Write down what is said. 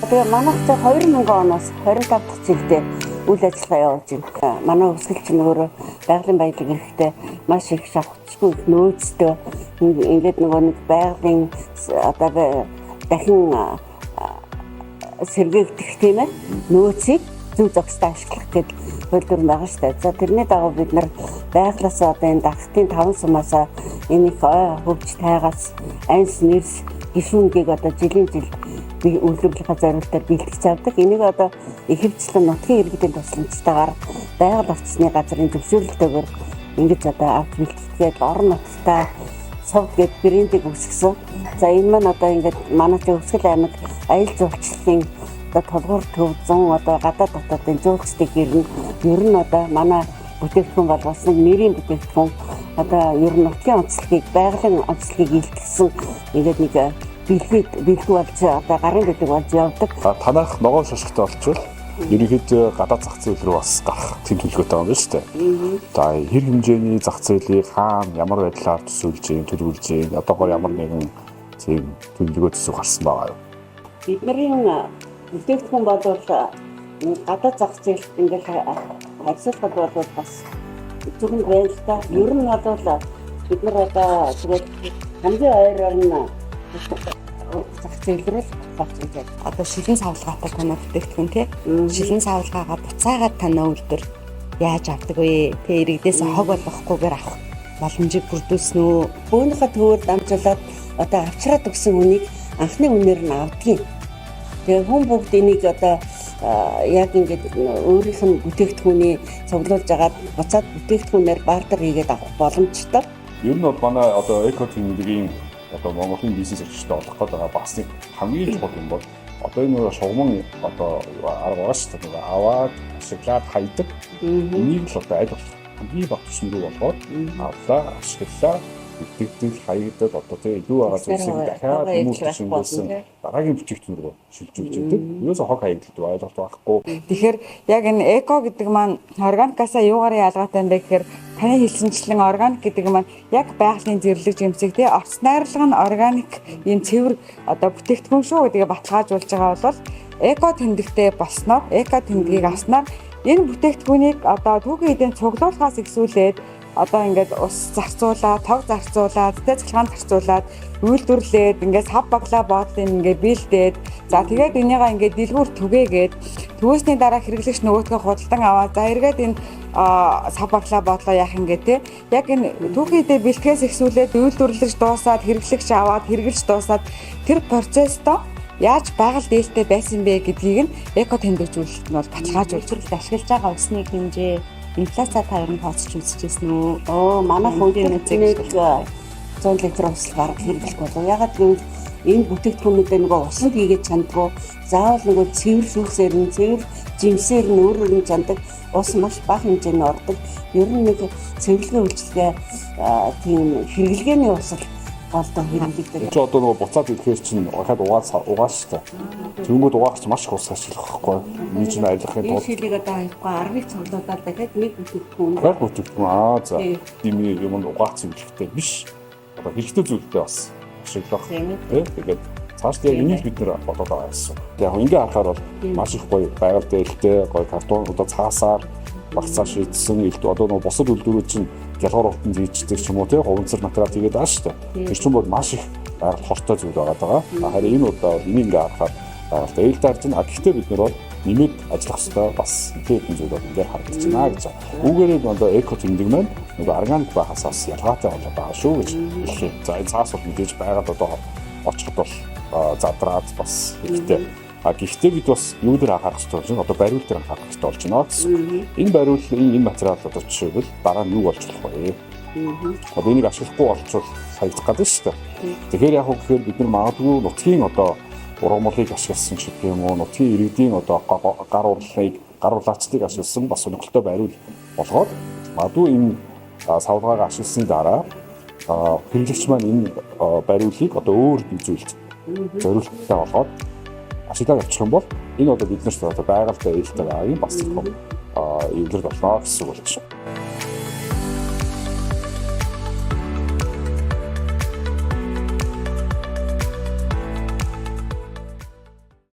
Тэгээ манайх ч 2000 оноос 25 дахь жилдээ үйл ажиллагаа явуулж байна. Манай өсгөл чинь өөрөө байгалийн баялаг эрэхтэй маш их шавхцгүй нөөцтэй ингээд нөгөө нэг байгалийн одоо дахин сэргээгдэх тийм ээ нөөцийг зөв зохистой ашиглах гэдэг хөлбөр байгаа шүү дээ. За тэрний дагуу бид нар байгалаас одоо энэ дагтын 5 сумаасаа энэ их хөвч тайгаас айнс нэрс гишүүнгийг одоо жилийн жил үйлдвэрлэхээ зорилтоор бэлтгэж авдаг. Энийг одоо ихэвчлэн нутгийн иргэдийн тусламжтайгаар байгаль орчны газрын зөвшөөрлөлтөөр ингэж одоо авч бэлтгэгээд орон нутгатаа сувд гээд брендийг үүсгэсэн. За энэ маань одоо ингээд манай Өсгөл аймаг аялал жуулчлалын одоо толгуур төв 100 одоо гадаад дотоодын жуулчдыг ер нь одоо манай бүтээгдэхүүн болгосон нэрийн бүтээгдэхүүн одоо ер нь нутгийн онцлогийг байгалийн онцлогийг илтгэсэн ингээд нэг бэлгүй болж одоо гарын бэлэг болж явдаг. Танах ногоон шашигтай болчихвол ерөнхийдөө гадаад зах зээл рүү бас гарах тийм төлөвлөгөөтэй байна шүү дээ. За хэр хэмжээний зах зээлийг хаана ямар байдлаар төлөвлөж одоогоор ямар нэгэн тийм төлөвлөгөө төсөв гарсан байгаа юу? Бидний бүтээгдэхүүн болвол гадаад зах зээлд ингээд харьцуулахад бол бас зөвхөн байл та. Ер нь бол бид нар одоо тэгээд хамгийн ойроор нь зах зээл рүү багцуулж байна. Одоо шилэн савлгаатай танаа бүтээгдэхүүн тий. Шилэн савлгаагаа буцаагаад танаа үлдэр яаж авдаг вэ? Тэ иргэдээс хог болгохгүйгээр авах боломжийг бүрдүүлсэн үү? Өөрийнхөө төвөөр дамжуулаад одоо авчраад өгсөн үнийг анхны үнээр нь авдгийг. Тэгээ хүн бүгд энийг одоо яг ингээд өөрийнх нь бүтээгдэхүүний цуглуулж агаад буцаад бүтээгдэхүүнээр бартер хийгээд авах боломжтой. Ер нь бол манай одоо эко тэмдгийн одоо Монголын бизнес эрхлэлтэй болох гэдэг байгаа бас нэг хамгийн чухал юм бол одоо энэ шугамн одоо арга байгаа шүү дээ. Аваад ашиглаад хайдаг. Энийг л одоо аль болох хамгийн бага түвшин рүү болгоод авлаа, ашиглалаа, бүтээгдэхүүн хаягдаад одоо тэгээ илүү байгаа зүйлсийг дахиад нэмүүлж шингээсэн дараагийн бүтээгдэхүүн рүү шилжүүлж өгдөг. Юусе хог хаягддаг ойлголт байхгүй. Тэгэхээр яг энэ эко гэдэг маань органикасаа юугаар ялгаатай юм бэ гэхээр таны хэлсэнчлэн органик гэдэг маань яг байгалийн зэрлэг жимсэг тий орц найрлага нь органик ийм цэвэр одоо бүтээгдэхүүн шүү гэдгээ баталгаажуулж байгаа бол эко тэмдэгтэй болсноор эко тэмдгийг авснаар энэ бүтээгдэхүүнийг одоо түүхийн эдийн цуглуулахаас ихсүүлээд одоо ингээд ус зарцуулаад, тог зарцуулаад, цэцгэлгаан зарцуулаад, үйлдвэрлээд, ингээд сав баглаа боодлын ингээд бэлдээд, за тэгээд энийгээ ингээд дэлгүүр түгээгээд, төгөөсний дараа хэрэглэгч нөгөөдгөө худалдан аваад, за эргээд энэ сав баглаа боодлоо яах юм гээ те. Яг энэ түүхийдээ бэлтгэхээс ихсүүлээд үйлдвэрлэж дуусаад, хэрэглэгч аваад, хэрэглэж дуусаад тэр процесстоо яаж байгаль дээлтэй байсан бэ гэдгийг нь эко тэмдэглэлт нь бол баталгаажуулж ашиглаж байгаа усны хэмжээ инфляци тавирын тооцож үзчихсэн үү? Манай хөлтөний 100 литр ус гарах хэрэглэх болов. Ягаад гэвэл энэ бүтээгдэхүүнүүдээ нөгөө усанд хийгээд чандгүй заавал нөгөө цэвэр шүүсээр нь цэвэр жимсээр нь өөрөөр нь чандаг ус маш бага хэмжээний ордог. Ер нь нэг цэвэрлэгээ үйлчлэгээ тийм хэрэглгээний ус голдоо хэрэглэгдэг. Чи одоо нөгөө буцаад ирэхээр чинь дахиад угааш та. Тэнгүүд угаах чинь маш их ус ашиглах байхгүй. Нэг чинь ажиллахын тулд шилийг одоо хаяхгүй 10-ыг цуглуулаад дахиад нэг бүтээгдэхүүн. Дахиад бүтээгдэхүүн за дими юмд угаах зүйлхтэй биш. Одоо хэрэгтэй зүйлтэй бас ашиглах. Тэгээд цаашдаа энийг бид нэр бодоод байгаа гэсэн. Яг ингээ харахаар бол маш их гоё байгаль дээлтэй гоё картон одоо цаасаар багцаа шийдсэн одоо нөгөө бусад үйлдвэрүүд чинь гялгар уртан зээждэг ч юм уу тий хуванцар материал тэгээд байгаа шүү дээ. Тэр чинь бол маш их байгаль хортой зүйл байгаа. Харин энэ удаа бол энийг ингээ харахаар байгаль дээлтэй харж байна. Гэхдээ бид нэр нэмээд ажиллах хэрэгтэй бас тийм зүйл бол ингээ харагдаж байна гэж. Үүгээрээ одоо эко тэмдэг маань нөгөө органик байхаас ялгаатай болоод байгаа шүү гэж хэлээ. За энэ цаас бол мэдээж байгаад одоо очиход бол задраад бас хэрэгтэй. Гэхдээ бид бас юу дээр анхаарах хэрэгтэй болж байна. Одоо бариул дээр анхаарах хэрэгтэй болж байна гэсэн. Энэ бариул энэ материал одоо жишээлбэл дараа нь юу болж болох вэ? Одоо энийг ашиглахгүй болчихвол хаягдах гэдэг шүү дээ. Тэгэхээр яг хөө гэхээр бид нар магадгүй нутгийн одоо ургамлыг ашигласан ч гэх юм уу, нутгийн иргэдийн одоо гар урлаачдыг ашигласан бас сонирхолтой бариул болгоод магадгүй энэ савлгаагаа ашигласны дараа хэрэглэгч маань энэ бариулыг одоо өөр бий зүйлд зориулттай болгоод ашиглаад авчих юм бол энэ одоо бид нарт одоо байгальтай ээлтэй байгаа юм бас их эвлэр болно гэсэн үг болж байна.